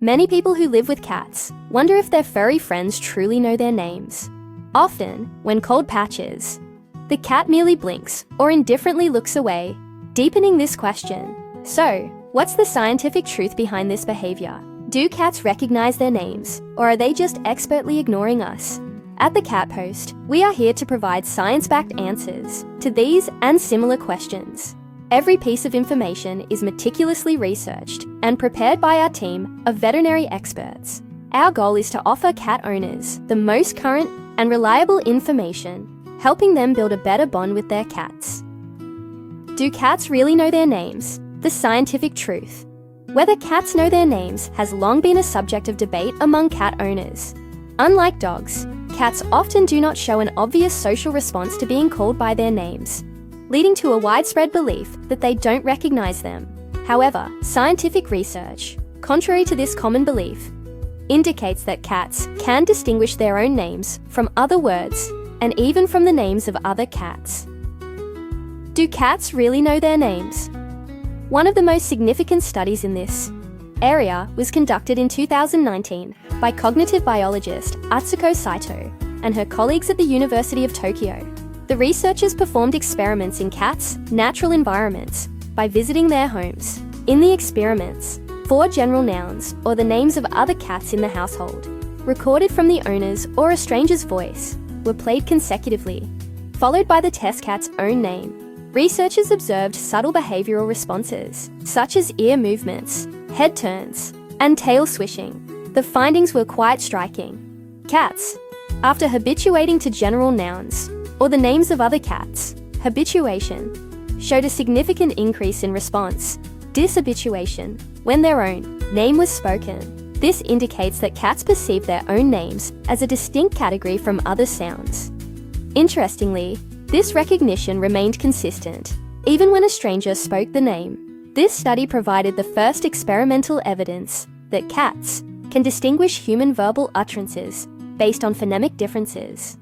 Many people who live with cats wonder if their furry friends truly know their names. Often, when called Patches, the cat merely blinks or indifferently looks away, deepening this question. So, what's the scientific truth behind this behavior? Do cats recognize their names, or are they just expertly ignoring us? At the Cat Post, we are here to provide science-backed answers to these and similar questions. Every piece of information is meticulously researched and prepared by our team of veterinary experts. Our goal is to offer cat owners the most current and reliable information, helping them build a better bond with their cats. Do cats really know their names? The scientific truth. Whether cats know their names has long been a subject of debate among cat owners. Unlike dogs, cats often do not show an obvious social response to being called by their names, leading to a widespread belief that they don't recognize them. However, scientific research, contrary to this common belief, indicates that cats can distinguish their own names from other words and even from the names of other cats. Do cats really know their names? One of the most significant studies in this area was conducted in 2019 by cognitive biologist Atsuko Saito and her colleagues at the University of Tokyo. The researchers performed experiments in cats' natural environments by visiting their homes. In the experiments, 4 general nouns or the names of other cats in the household, recorded from the owner's or a stranger's voice, were played consecutively, followed by the test cat's own name. Researchers observed subtle behavioral responses, such as ear movements, head turns, and tail swishing. The findings were quite striking. Cats, after habituating to general nouns, or the names of other cats, habituation, showed a significant increase in response, dishabituation, when their own name was spoken. This indicates that cats perceive their own names as a distinct category from other sounds. Interestingly, this recognition remained consistent, even when a stranger spoke the name. This study provided the first experimental evidence that cats can distinguish human verbal utterances based on phonemic differences.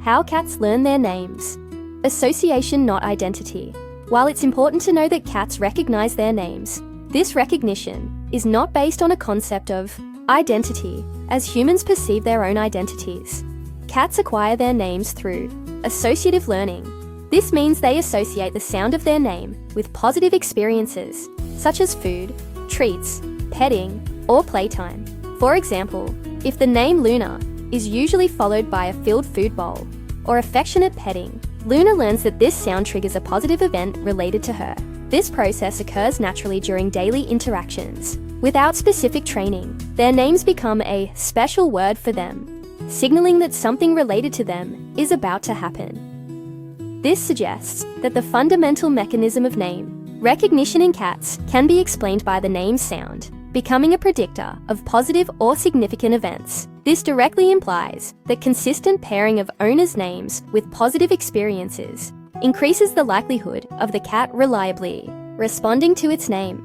How cats learn their names. Association, not identity. While it's important to know that cats recognize their names, this recognition is not based on a concept of identity, as humans perceive their own identities. Cats acquire their names through associative learning. This means they associate the sound of their name with positive experiences, such as food, treats, petting, or playtime. For example, if the name Luna is usually followed by a filled food bowl or affectionate petting, Luna learns that this sound triggers a positive event related to her. This process occurs naturally during daily interactions. Without specific training, their names become a special word for them, signaling that something related to them is about to happen. This suggests that the fundamental mechanism of name recognition in cats can be explained by the name sound, becoming a predictor of positive or significant events. This directly implies that consistent pairing of owners' names with positive experiences increases the likelihood of the cat reliably responding to its name.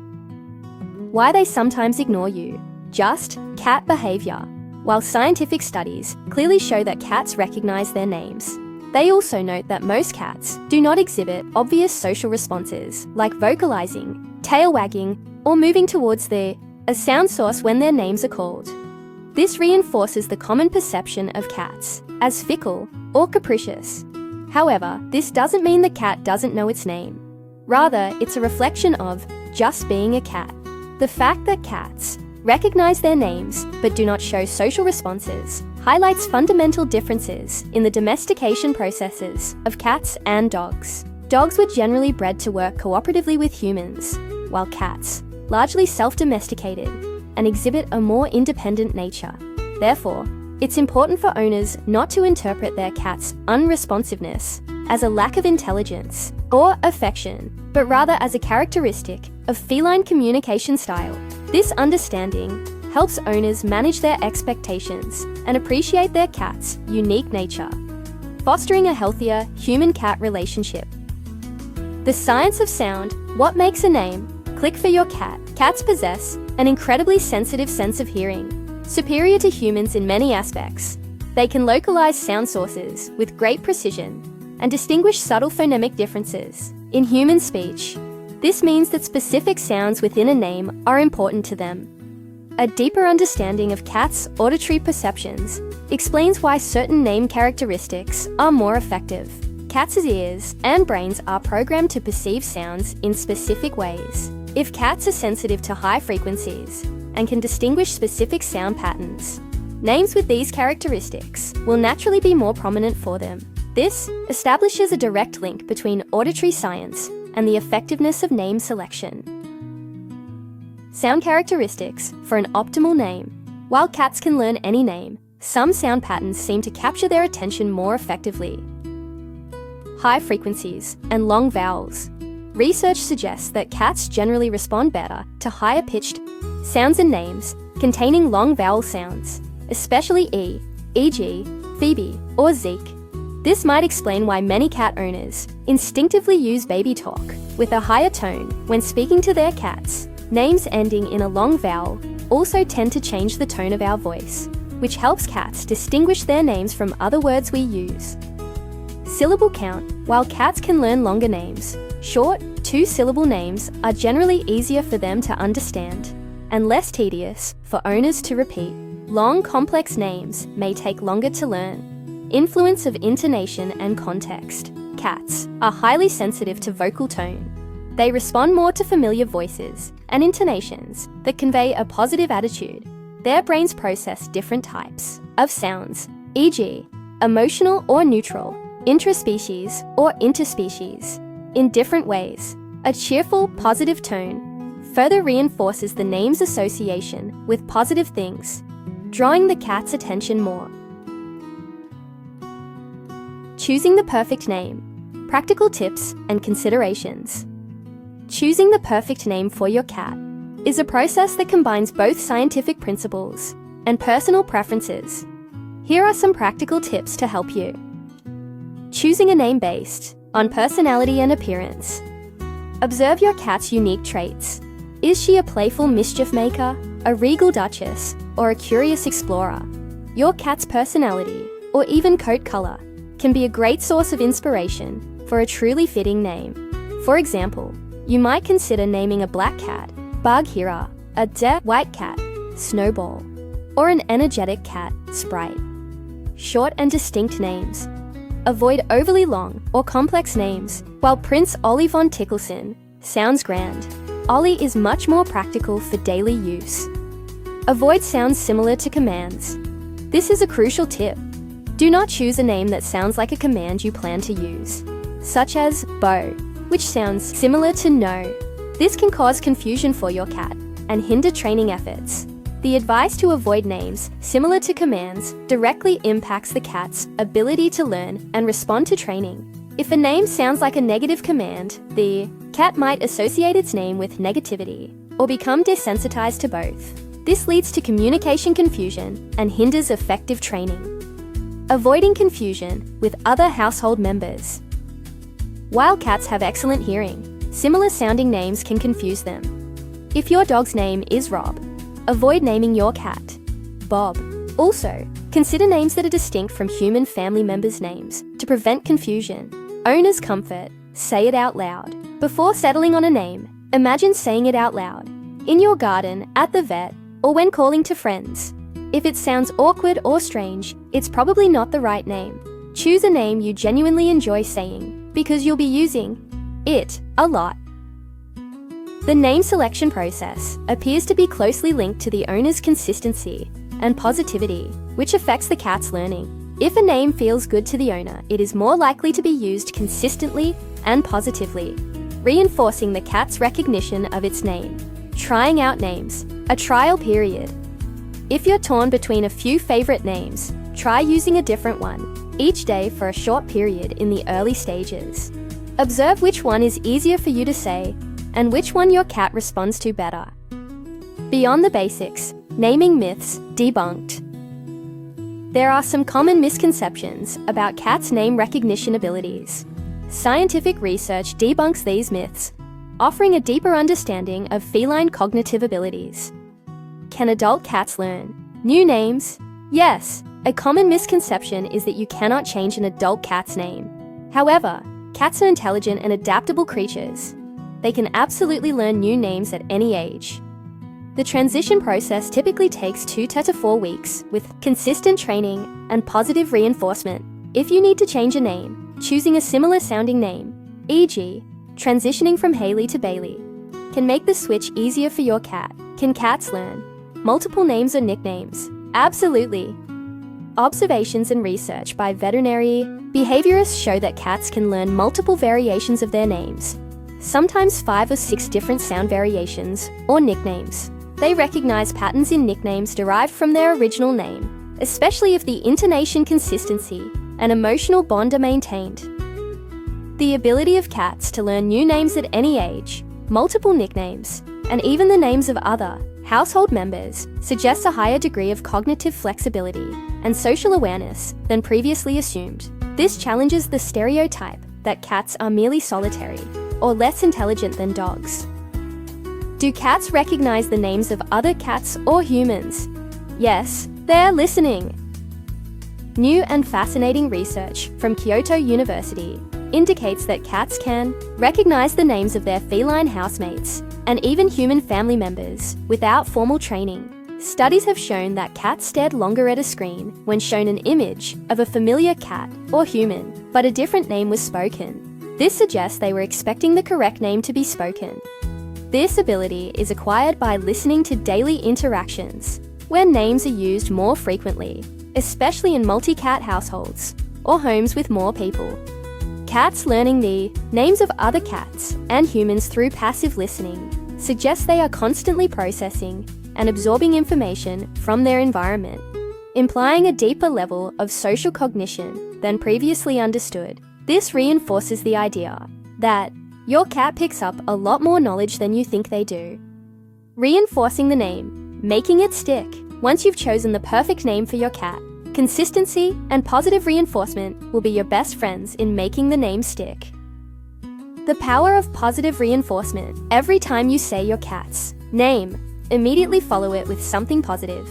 Why they sometimes ignore you. Just cat behavior. While scientific studies clearly show that cats recognize their names, they also note that most cats do not exhibit obvious social responses like vocalizing, tail wagging, or moving towards a sound source when their names are called. This reinforces the common perception of cats as fickle or capricious. However, this doesn't mean the cat doesn't know its name. Rather, it's a reflection of just being a cat. The fact that cats recognize their names but do not show social responses highlights fundamental differences in the domestication processes of cats and dogs. Dogs were generally bred to work cooperatively with humans, while cats, largely self-domesticated, and exhibit a more independent nature. Therefore, it's important for owners not to interpret their cat's unresponsiveness as a lack of intelligence or affection, but rather as a characteristic of feline communication style. This understanding helps owners manage their expectations and appreciate their cat's unique nature, fostering a healthier human-cat relationship. The science of sound. What makes a name click for your cat? Cats possess an incredibly sensitive sense of hearing, superior to humans in many aspects. They can localize sound sources with great precision and distinguish subtle phonemic differences in human speech. This means that specific sounds within a name are important to them. A deeper understanding of cats' auditory perceptions explains why certain name characteristics are more effective. Cats' ears and brains are programmed to perceive sounds in specific ways. If cats are sensitive to high frequencies and can distinguish specific sound patterns, names with these characteristics will naturally be more prominent for them. This establishes a direct link between auditory science and the effectiveness of name selection. Sound characteristics for an optimal name. While cats can learn any name, some sound patterns seem to capture their attention more effectively. High frequencies and long vowels. Research suggests that cats generally respond better to higher-pitched sounds and names containing long vowel sounds, especially E, e.g., Phoebe or Zeke. This might explain why many cat owners instinctively use baby talk with a higher tone when speaking to their cats. Names ending in a long vowel also tend to change the tone of our voice, which helps cats distinguish their names from other words we use. Syllable count. While cats can learn longer names, short, two-syllable names are generally easier for them to understand and less tedious for owners to repeat. Long, complex names may take longer to learn. Influence of intonation and context. Cats are highly sensitive to vocal tone. They respond more to familiar voices and intonations that convey a positive attitude. Their brains process different types of sounds, e.g., emotional or neutral, intraspecies or interspecies, in different ways. A cheerful, positive tone further reinforces the name's association with positive things, drawing the cat's attention more. Choosing the perfect name. Practical tips and considerations. Choosing the perfect name for your cat is a process that combines both scientific principles and personal preferences. Here are some practical tips to help you. Choosing a name based on personality and appearance. Observe your cat's unique traits. Is she a playful mischief maker, a regal duchess, or a curious explorer? Your cat's personality, or even coat color, can be a great source of inspiration for a truly fitting name. For example, you might consider naming a black cat, Bagheera, a dead white cat, Snowball, or an energetic cat, Sprite. Short and distinct names. Avoid overly long or complex names. While Prince Ollie von Tickelson sounds grand, Ollie is much more practical for daily use. Avoid sounds similar to commands. This is a crucial tip. Do not choose a name that sounds like a command you plan to use, such as Bo, which sounds similar to no. This can cause confusion for your cat and hinder training efforts. The advice to avoid names similar to commands directly impacts the cat's ability to learn and respond to training. If a name sounds like a negative command, the cat might associate its name with negativity or become desensitized to both. This leads to communication confusion and hinders effective training. Avoiding confusion with other household members. While cats have excellent hearing, similar sounding names can confuse them. If your dog's name is Rob, avoid naming your cat Bob. Also, consider names that are distinct from human family members' names to prevent confusion. Owner's comfort. Say it out loud. Before settling on a name, imagine saying it out loud, in your garden, at the vet, or when calling to friends. If it sounds awkward or strange, it's probably not the right name. Choose a name you genuinely enjoy saying, because you'll be using it a lot. The name selection process appears to be closely linked to the owner's consistency and positivity, which affects the cat's learning. If a name feels good to the owner, it is more likely to be used consistently and positively, reinforcing the cat's recognition of its name. Trying out names. A trial period. If you're torn between a few favorite names, try using a different one each day for a short period in the early stages. Observe which one is easier for you to say and which one your cat responds to better. Beyond the basics, naming myths debunked. There are some common misconceptions about cats' name recognition abilities. Scientific research debunks these myths, offering a deeper understanding of feline cognitive abilities. Can adult cats learn new names? Yes, a common misconception is that you cannot change an adult cat's name. However, cats are intelligent and adaptable creatures. They can absolutely learn new names at any age. The transition process typically takes 2 to 4 weeks, with consistent training and positive reinforcement. If you need to change a name, choosing a similar sounding name, e.g., transitioning from Haley to Bailey, can make the switch easier for your cat. Can cats learn multiple names or nicknames? Absolutely. Observations and research by veterinary behaviorists show that cats can learn multiple variations of their names, sometimes 5 or 6 different sound variations or nicknames. They recognize patterns in nicknames derived from their original name, especially if the intonation consistency and emotional bond are maintained. The ability of cats to learn new names at any age, multiple nicknames, and even the names of other household members suggests a higher degree of cognitive flexibility and social awareness than previously assumed. This challenges the stereotype that cats are merely solitary or less intelligent than dogs. Do cats recognize the names of other cats or humans? Yes, they're listening. New and fascinating research from Kyoto University indicates that cats can recognize the names of their feline housemates and even human family members without formal training. Studies have shown that cats stared longer at a screen when shown an image of a familiar cat or human, but a different name was spoken. This suggests they were expecting the correct name to be spoken. This ability is acquired by listening to daily interactions, where names are used more frequently, especially in multi-cat households or homes with more people. Cats learning the names of other cats and humans through passive listening suggests they are constantly processing and absorbing information from their environment, implying a deeper level of social cognition than previously understood. This reinforces the idea that your cat picks up a lot more knowledge than you think they do. Reinforcing the name, making it stick. Once you've chosen the perfect name for your cat, consistency and positive reinforcement will be your best friends in making the name stick. The power of positive reinforcement. Every time you say your cat's name, immediately follow it with something positive.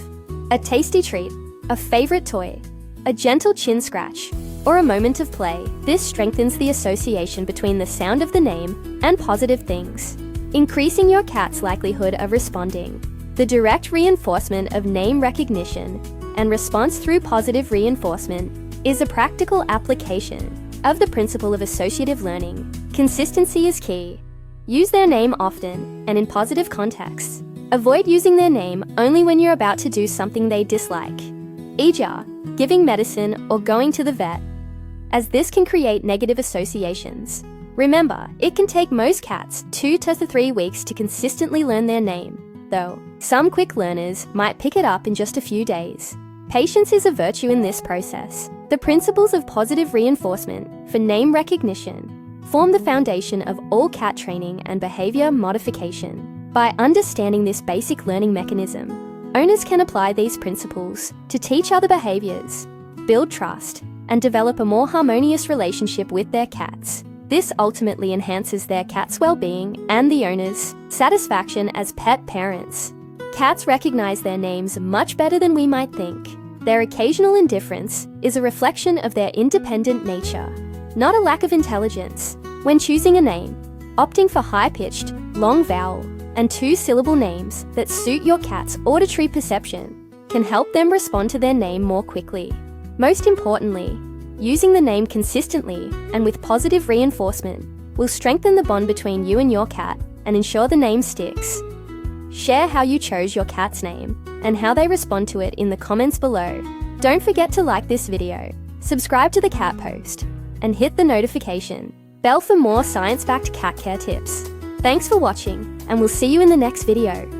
A tasty treat, a favorite toy, a gentle chin scratch, or a moment of play. This strengthens the association between the sound of the name and positive things, increasing your cat's likelihood of responding. The direct reinforcement of name recognition and response through positive reinforcement is a practical application of the principle of associative learning. Consistency is key. Use their name often and in positive contexts. Avoid using their name only when you're about to do something they dislike, e.g., giving medicine or going to the vet, as this can create negative associations. Remember, it can take most cats 2 to 3 weeks to consistently learn their name, though some quick learners might pick it up in just a few days. Patience is a virtue in this process. The principles of positive reinforcement for name recognition form the foundation of all cat training and behavior modification. By understanding this basic learning mechanism, owners can apply these principles to teach other behaviors, build trust, and develop a more harmonious relationship with their cats. This ultimately enhances their cat's well-being and the owner's satisfaction as pet parents. Cats recognize their names much better than we might think. Their occasional indifference is a reflection of their independent nature, not a lack of intelligence. When choosing a name, opting for high-pitched, long vowel, and 2-syllable names that suit your cat's auditory perception can help them respond to their name more quickly. Most importantly, using the name consistently and with positive reinforcement will strengthen the bond between you and your cat and ensure the name sticks. Share how you chose your cat's name and how they respond to it in the comments below. Don't forget to like this video, subscribe to the Cat Post, and hit the notification bell for more science-backed cat care tips. Thanks for watching, and we'll see you in the next video.